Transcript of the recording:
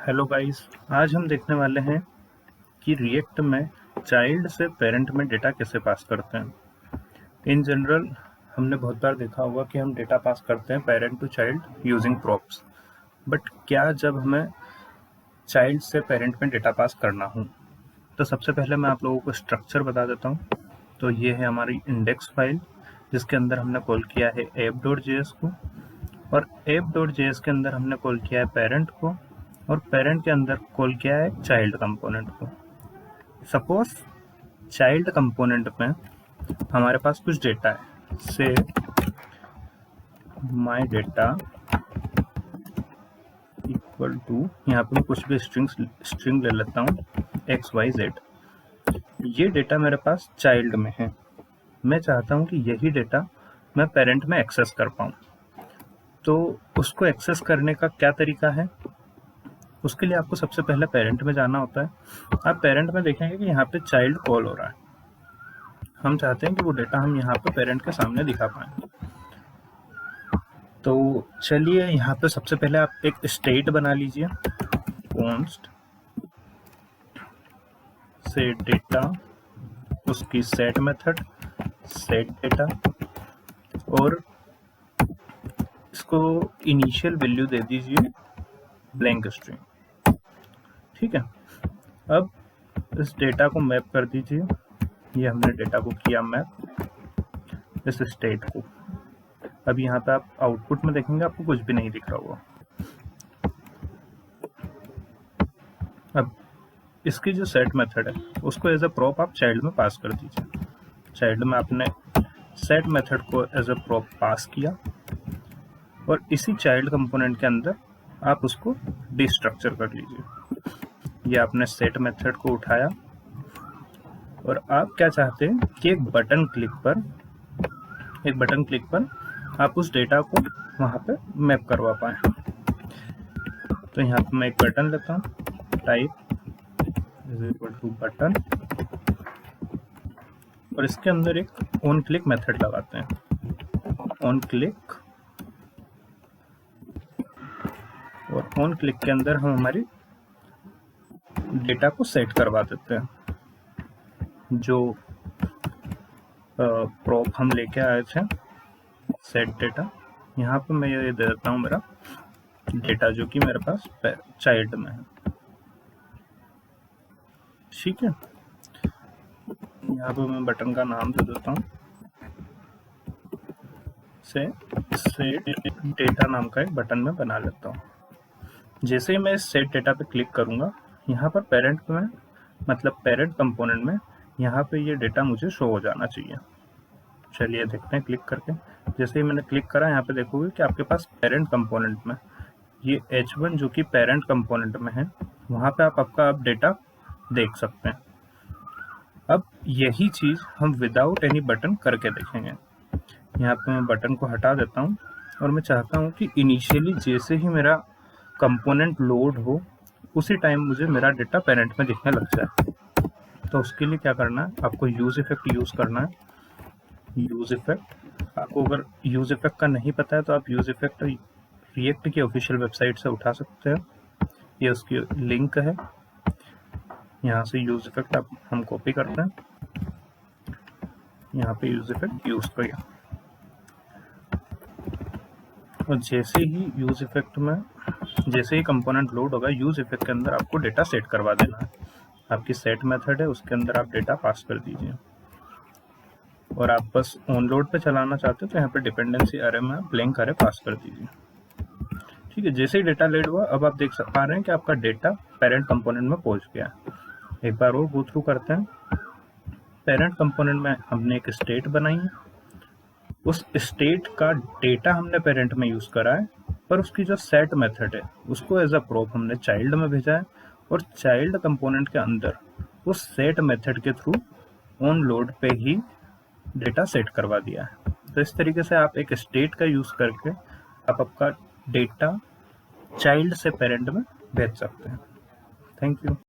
Hello guys, आज हम देखने वाले हैं कि रिएक्ट में चाइल्ड से पेरेंट में डेटा कैसे पास करते हैं। इन जनरल हमने बहुत बार देखा होगा कि हम डेटा पास करते हैं parent to child using props, but क्या जब हमें चाइल्ड से पेरेंट में डेटा पास करना हो। तो सबसे पहले मैं आप लोगों को स्ट्रक्चर बता देता हूँ। तो ये है हमारी इंडेक्स फाइल जिसके अंदर हमने कॉल किया है app.js को, और app.js के अंदर हमने कॉल किया है पेरेंट को, और पेरेंट के अंदर कॉल किया है चाइल्ड कंपोनेंट को। सपोज चाइल्ड कंपोनेंट में हमारे पास कुछ डेटा है, से माई डेटा इक्वल टू, यहाँ पे मैं कुछ भी स्ट्रिंग ले लेता हूँ XYZ। ये डेटा मेरे पास चाइल्ड में है, मैं चाहता हूँ कि यही डेटा मैं पेरेंट में एक्सेस कर पाऊँ। तो उसको एक्सेस करने का क्या तरीका है? उसके लिए आपको सबसे पहले पेरेंट में जाना होता है। आप पेरेंट में देखेंगे कि यहाँ पे चाइल्ड कॉल हो रहा है। हम चाहते हैं कि वो डेटा हम यहाँ पे पेरेंट के सामने दिखा पाएँ। तो चलिए यहाँ पे सबसे पहले आप एक स्टेट बना लीजिए, कॉन्स्ट से डेटा, उसकी सेट मेथड सेट डेटा, और इसको इनिशियल वैल्यू दे दीजिए ब्लैंक स्ट्रिंग। ठीक है, अब इस डेटा को मैप कर दीजिए। ये हमने डेटा को किया मैप इस स्टेट को। अब यहाँ पे आप आउटपुट में देखेंगे आपको कुछ भी नहीं दिख रहा होगा। अब इसकी जो सेट मेथड है उसको एज अ प्रॉप आप चाइल्ड में पास कर दीजिए। चाइल्ड में आपने सेट मेथड को एज अ प्रॉप पास किया, और इसी चाइल्ड कंपोनेंट के अंदर आप उसको डिस्ट्रक्चर कर लीजिए। ये आपने सेट मेथड को उठाया, और आप क्या चाहते हैं कि एक बटन क्लिक पर आप उस डेटा को वहाँ पे मैप करवा पाएँ। तो यहाँ पे मैं एक बटन लेता हूँ, type is equal to button, और इसके अंदर एक ऑन क्लिक मेथड लगाते हैं। ऑन क्लिक, और ऑन क्लिक के अंदर हम हमारी डेटा को सेट करवा देते हैं। जो प्रॉप हम लेके आए थे सेट डेटा, यहाँ पे मैं ये दे देता हूँ मेरा डेटा जो कि मेरे पास चाइल्ड में है। ठीक है, यहाँ पे मैं बटन का नाम दे देता हूँ से डेटा नाम का एक बटन में बना लेता हूँ। जैसे ही मैं इस सेट डेटा पे क्लिक करूँगा, यहाँ पर पेरेंट में मतलब पेरेंट कंपोनेंट में यहाँ पे ये डेटा मुझे शो हो जाना चाहिए। चलिए देखते हैं क्लिक करके। जैसे ही मैंने क्लिक करा, यहाँ पे देखोगे कि आपके पास पेरेंट कंपोनेंट में ये H1 जो कि पेरेंट कंपोनेंट में है, वहाँ पे आप आपका अब डेटा देख सकते हैं। अब यही चीज़ हम विदाउट एनी बटन करके देखेंगे। यहाँ पे मैं बटन को हटा देता हूँ, और मैं चाहता हूँ कि इनिशियली जैसे ही मेरा कंपोनेंट लोड हो उसी टाइम मुझे मेरा डेटा पेरेंट में दिखने लग जाए। तो उसके लिए क्या करना है, आपको यूज इफेक्ट यूज़ करना है। यूज इफेक्ट, आपको अगर यूज इफेक्ट का नहीं पता है तो आप यूज इफेक्ट रिएक्ट की ऑफिशियल वेबसाइट से उठा सकते हैं, ये उसकी लिंक है। यहाँ से यूज इफेक्ट हम कॉपी करते हैं, यहाँ पे यूज इफेक्ट यूज किया, और जैसे ही यूज इफेक्ट में जैसे ही कंपोनेंट लोड होगा, यूज इफेक्ट के अंदर आपको डेटा सेट करवा देना है। आपकी सेट मेथड है, उसके अंदर आप डेटा पास कर दीजिए, और आप बस ऑन लोड पे चलाना चाहते हो तो यहाँ पे डिपेंडेंसी अरे में ब्लैंक अरे पास कर दीजिए। ठीक है, जैसे ही डेटा लोड हुआ, अब आप देख पा रहे हैं कि आपका डेटा पेरेंट कंपोनेंट में पहुंच गया है। एक बार और गो थ्रू करते हैं। पेरेंट कंपोनेंट में हमने एक स्टेट बनाई है, उस स्टेट का डेटा हमने पेरेंट में यूज करा है, पर उसकी जो सेट मेथड है उसको एज अ प्रॉप हमने चाइल्ड में भेजा है, और चाइल्ड कंपोनेंट के अंदर उस सेट मेथड के थ्रू ऑन लोड पे ही डेटा सेट करवा दिया है। तो इस तरीके से आप एक स्टेट का यूज करके आप आपका डेटा चाइल्ड से पेरेंट में भेज सकते हैं। Thank you.